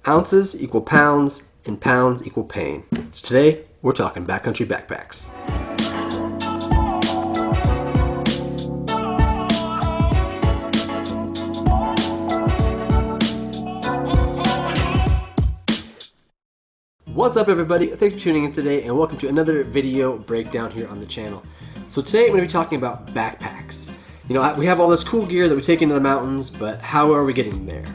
Ounces equal pounds, and pounds equal pain. So today, we're talking backcountry backpacks. What's up everybody, thanks for tuning in today and welcome to another video breakdown here on the channel. So today I'm going to be talking about backpacks. You know, we have all this cool gear that we take into the mountains, but how are we getting there?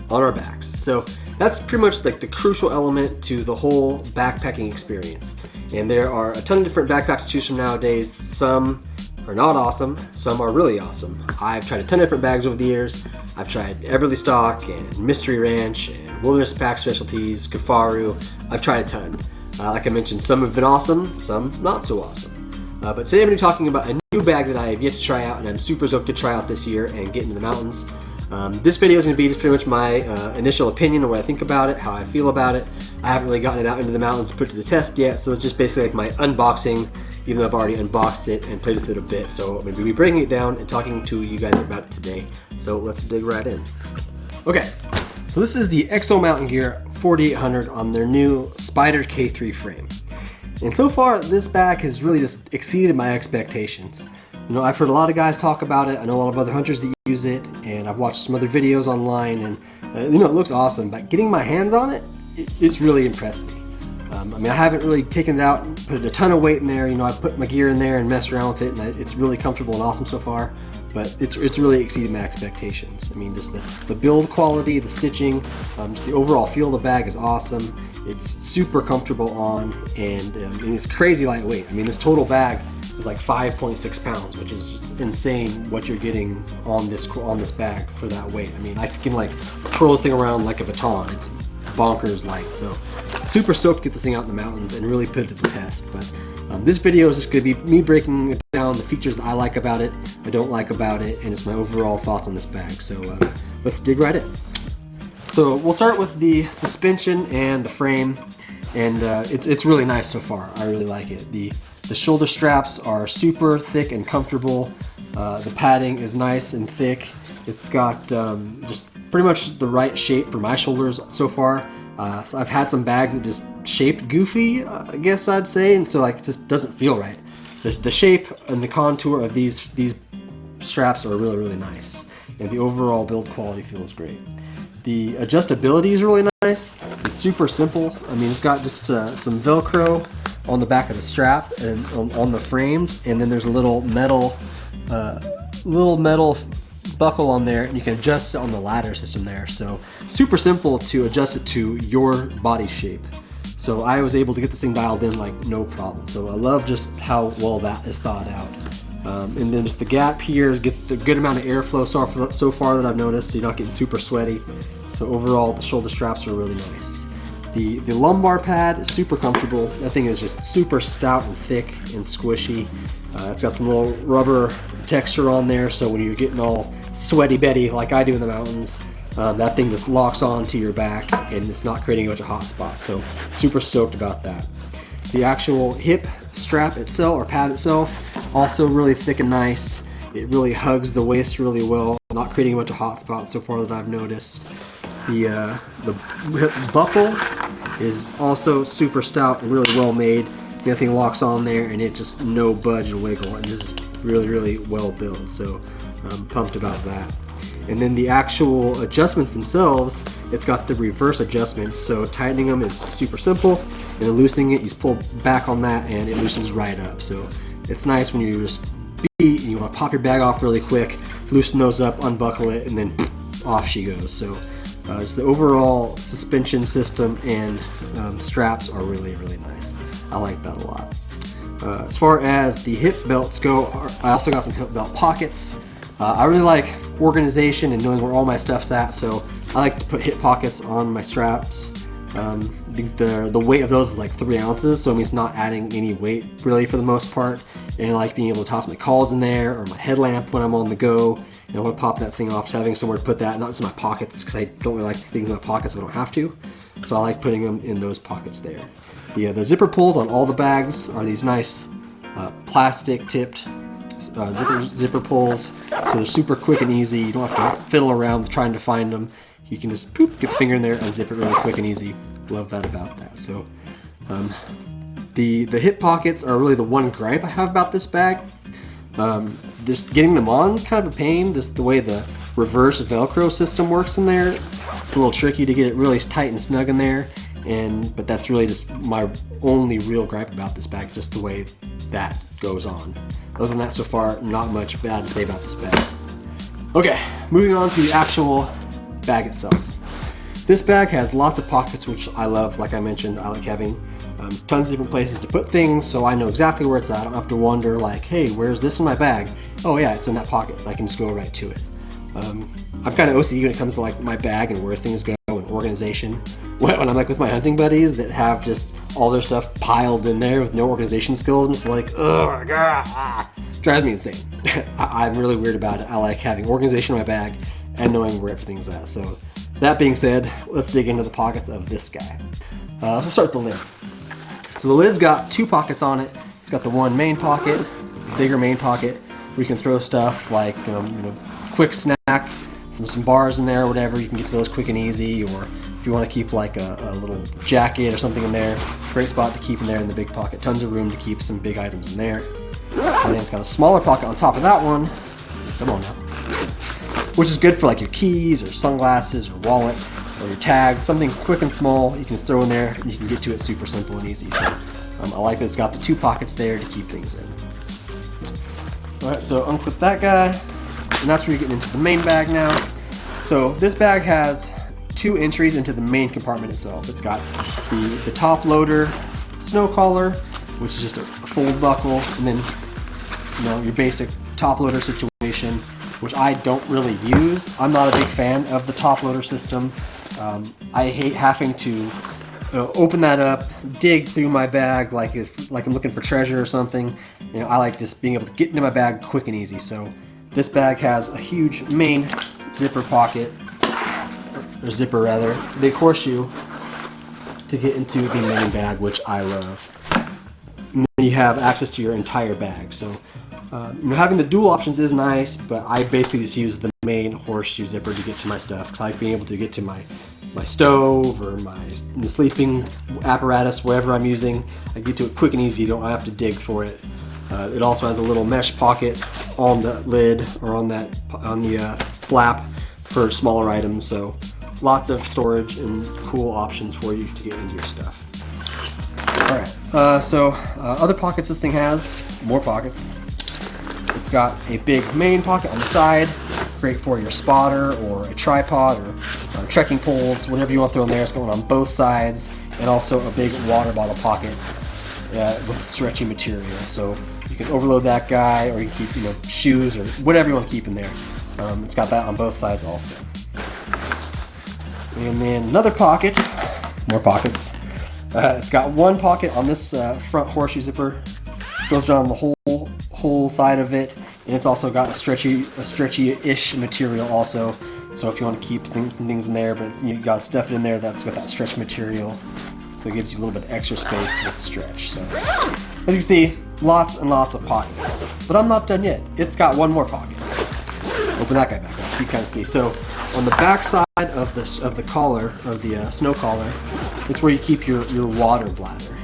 On our backs. So that's pretty much like the crucial element to the whole backpacking experience. And there are a ton of different backpacks to choose from nowadays. Some are not awesome, some are really awesome. I've tried a ton of different bags over the years. I've tried Everly Stock and Mystery Ranch and Wilderness Pack Specialties, Kafaru. I've tried a ton. Like I mentioned, some have been awesome, some not so awesome. But today I'm going to be talking about a new bag that I have yet to try out and I'm super stoked to try out this year and get into the mountains. This video is going to be just pretty much my initial opinion on what I think about it, how I feel about it. I haven't really gotten it out into the mountains and put it to the test yet, so it's just basically like my unboxing, even though I've already unboxed it and played with it a bit. So I'm going to be breaking it down and talking to you guys about it today. So let's dig right in. Okay, so this is the Exo Mtn Gear 4800 on their new Spider K3 frame. And so far, this bag has really just exceeded my expectations. You know, I've heard a lot of guys talk about it. I know a lot of other hunters that use it, and I've watched some other videos online, and you know, it looks awesome. But getting my hands on it, it's really impressed me. I mean, I haven't really taken it out and put a ton of weight in there. You know, I've put my gear in there and messed around with it, and it's really comfortable and awesome so far. But it's really exceeded my expectations. I mean, just the build quality, the stitching, just the overall feel of the bag is awesome. It's super comfortable on, and it's crazy lightweight. I mean, this total bag is like 5.6 pounds, which is just insane what you're getting on this bag for that weight. I mean, I can like twirl this thing around like a baton. It's bonkers light. So super stoked to get this thing out in the mountains and really put it to the test. But this video is just going to be me breaking down the features that I like about it, I don't like about it, and it's my overall thoughts on this bag. So let's dig right in. So we'll start with the suspension and the frame, and it's really nice so far. I really like it. The shoulder straps are super thick and comfortable. The padding is nice and thick. It's got just pretty much the right shape for my shoulders so far. So I've had some bags that just shaped goofy, I guess I'd say, and so like it just doesn't feel right. The shape and the contour of these straps are really, really nice, and the overall build quality feels great. The adjustability is really nice. It's super simple. I mean, it's got just some Velcro on the back of the strap and on the frames, and then there's a little metal buckle on there, and you can adjust it on the ladder system there. So super simple to adjust it to your body shape. So I was able to get this thing dialed in like no problem. So I love just how well that is thought out. And then just the gap here gets the good amount of airflow so far that I've noticed, so you're not getting super sweaty. So overall, the shoulder straps are really nice. The lumbar pad is super comfortable. That thing is just super stout and thick and squishy. It's got some little rubber texture on there, so when you're getting all sweaty Betty like I do in the mountains, that thing just locks onto your back and it's not creating a bunch of hot spots. So super stoked about that. The actual hip strap itself, or pad itself, also really thick and nice. It really hugs the waist really well, not creating a bunch of hot spots so far that I've noticed. The buckle is also super stout and really well made. The thing locks on there and it's just no budge and wiggle, and this is really, really well built, so I'm pumped about that. And then the actual adjustments themselves, it's got the reverse adjustments, so tightening them is super simple, and then loosening it, you just pull back on that and it loosens right up. So it's nice when you just beat and you want to pop your bag off really quick, loosen those up, unbuckle it, and then off she goes. So just the overall suspension system and straps are really, really nice. I like that a lot. As far as the hip belts go, I also got some hip belt pockets. I really like organization and knowing where all my stuff's at, so I like to put hip pockets on my straps. The weight of those is like 3 ounces, so I mean it's not adding any weight really for the most part. And I like being able to toss my calls in there or my headlamp when I'm on the go. And I want to pop that thing off, so having somewhere to put that, not just in my pockets, because I don't really like things in my pockets if I don't have to. So I like putting them in those pockets there. The zipper pulls on all the bags are these nice plastic tipped zipper pulls, so they're super quick and easy. You don't have to fiddle around trying to find them. you can just poop, get your finger in there, unzip it really quick and easy. Love that about that. So the hip pockets are really the one gripe I have about this bag. Just getting them on, kind of a pain. Just the way the reverse Velcro system works in there, it's a little tricky to get it really tight and snug in there. But that's really just my only real gripe about this bag, just the way that goes on. Other than that, so far, not much bad to say about this bag. Okay, moving on to the actual bag itself. This bag has lots of pockets, which I love. Like I mentioned, I like having tons of different places to put things, so I know exactly where it's at. I don't have to wonder like, hey, where's this in my bag? Oh yeah, it's in that pocket. I can just go right to it. I'm kind of OCD when it comes to like my bag and where things go and organization. When I'm like with my hunting buddies that have just all their stuff piled in there with no organization skills, I'm just like, oh my god, drives me insane. I'm really weird about it. I like having organization in my bag and knowing where everything's at. So that being said, let's dig into the pockets of this guy. Let's start with the lid. So the lid's got two pockets on it. It's got the one main pocket, bigger main pocket, where you can throw stuff like quick snack from some bars in there or whatever. You can get to those quick and easy, or if you want to keep like a little jacket or something in there, great spot to keep in there in the big pocket. Tons of room to keep some big items in there. And then it's got a smaller pocket on top of that one. Come on now. Which is good for like your keys or sunglasses or wallet or your tags, something quick and small you can just throw in there and you can get to it super simple and easy. So I like that it's got the two pockets there to keep things in. Alright, so unclip that guy, and that's where you're getting into the main bag now. So this bag has two entries into the main compartment itself. It's got the top loader snow collar, which is just a fold buckle, and then your basic top loader situation, which I don't really use. I'm not a big fan of the top loader system. I hate having to open that up, dig through my bag like I'm looking for treasure or something. I like just being able to get into my bag quick and easy. So this bag has a huge main zipper pocket, or zipper rather, big horseshoe to get into the main bag, which I love. And then you have access to your entire bag. So having the dual options is nice, but I basically just use the main horseshoe zipper to get to my stuff. I like being able to get to my stove or my sleeping apparatus, whatever I'm using. I get to it quick and easy. I have to dig for it. It also has a little mesh pocket on the lid or on the flap for smaller items. So lots of storage and cool options for you to get into your stuff. All right. So other pockets this thing has, more pockets. It's got a big main pocket on the side, great for your spotter or a tripod or trekking poles, whatever you want to throw in there. It's going on both sides, and also a big water bottle pocket with stretchy material. So you can overload that guy, or you can keep shoes or whatever you want to keep in there. It's got that on both sides also. And then another pocket, more pockets. It's got one pocket on this front horseshoe zipper, goes down the whole side of it, and it's also got a stretchy-ish material also. So if you want to keep some things in there, but you got to stuff it in there, that's got that stretch material. So it gives you a little bit of extra space with stretch. So as you can see, lots and lots of pockets. But I'm not done yet. It's got one more pocket. Open that guy back up so you kind of see. So on the back side of the collar, or the snow collar, it's where you keep your water bladder.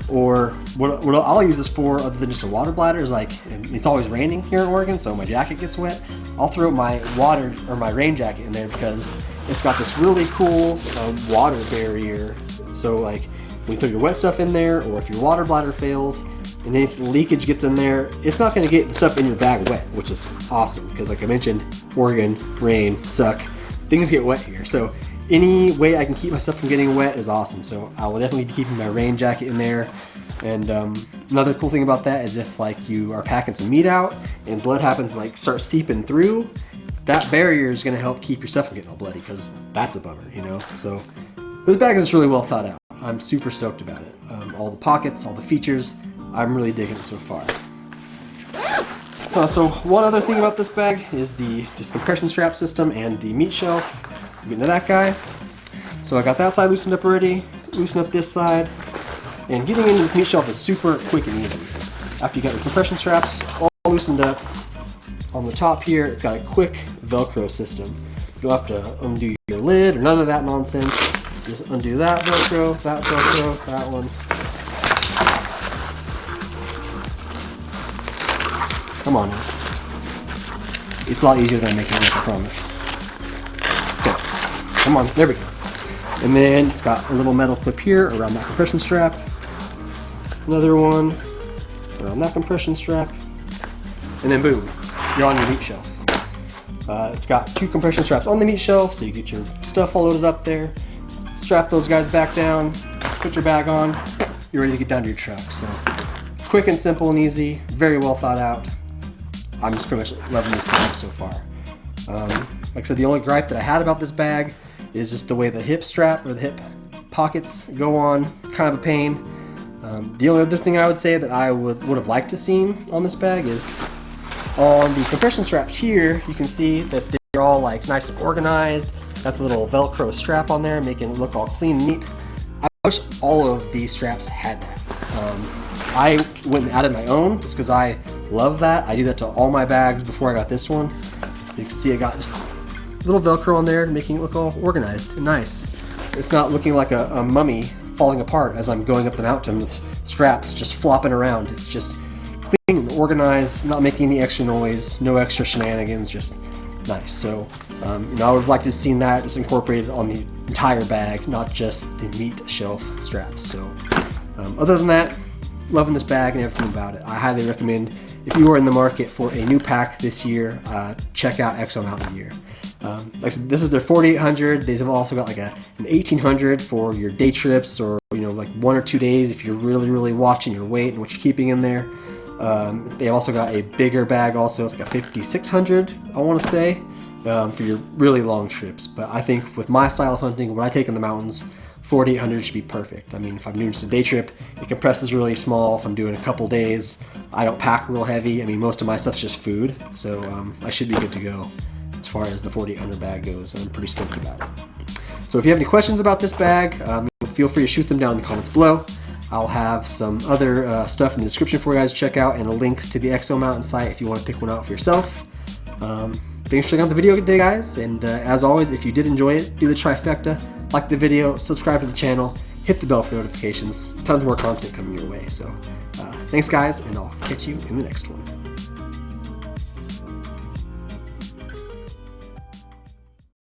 Or what I'll use this for, other than just a water bladder, is like, it's always raining here in Oregon, so my jacket gets wet. I'll throw my water or my rain jacket in there because it's got this really cool water barrier. So like when you throw your wet stuff in there, or if your water bladder fails and any leakage gets in there, it's not going to get the stuff in your bag wet, which is awesome because, like I mentioned, Oregon, rain, suck, things get wet here. So any way I can keep my stuff from getting wet is awesome. So I will definitely be keeping my rain jacket in there. And another cool thing about that is if like you are packing some meat out and blood happens to like start seeping through, that barrier is going to help keep your stuff from getting all bloody, because that's a bummer, So this bag is really well thought out. I'm super stoked about it. All the pockets, all the features, I'm really digging it so far. So one other thing about this bag is the compression strap system and the meat shelf. Get into that guy. So I got that side loosened up already. Loosen up this side. And getting into this meat shelf is super quick and easy. After you got the compression straps all loosened up, on the top here, it's got a quick Velcro system. You don't have to undo your lid or none of that nonsense. Just undo that Velcro, that one. Come on now. It's a lot easier than making it look, I promise. Okay, come on, there we go. And then it's got a little metal clip here around that compression strap. Another one around that compression strap. And then boom, you're on your meat shelf. It's got 2 compression straps on the meat shelf, so you get your stuff all loaded up there. Strap those guys back down, put your bag on, you're ready to get down to your truck. So quick and simple and easy, very well thought out. I'm just pretty much loving this bag so far. Like I said, the only gripe that I had about this bag is just the way the hip strap or the hip pockets go on, kind of a pain. The only other thing I would say that I would have liked to seen on this bag is on the compression straps here, you can see that they're all like nice and organized. Got the little Velcro strap on there, making it look all clean and neat. I wish all of these straps had that. I went and added my own just because I love that. I do that to all my bags before I got this one. You can see I got just a little Velcro on there, making it look all organized and nice. It's not looking like a mummy falling apart as I'm going up the mountain with straps just flopping around. It's just clean and organized, not making any extra noise, no extra shenanigans, just nice. So I would have liked to have seen that just incorporated on the entire bag, not just the meat shelf straps. So other than that, loving this bag and everything about it. I highly recommend, if you are in the market for a new pack this year, check out Exo Mtn Gear. Like I said, this is their 4800. They've also got like an 1800 for your day trips, or like 1 or 2 days if you're really watching your weight and what you're keeping in there. They've also got a bigger bag, also it's like a 5600, I want to say, for your really long trips. But I think with my style of hunting, when I take in the mountains, 4800 should be perfect. I mean, if I'm doing just a day trip, it compresses really small. If I'm doing a couple days, I don't pack real heavy. I mean, most of my stuff's just food, so I should be good to go as far as the 4800 bag goes. I'm pretty stoked about it. So if you have any questions about this bag, feel free to shoot them down in the comments below. I'll have some other stuff in the description for you guys to check out, and a link to the Exo Mtn site if you want to pick one out for yourself. Thanks for checking out the video today, guys, and as always, if you did enjoy it, do the trifecta, like the video, subscribe to the channel, hit the bell for notifications. Tons more content coming your way. So thanks, guys, and I'll catch you in the next one.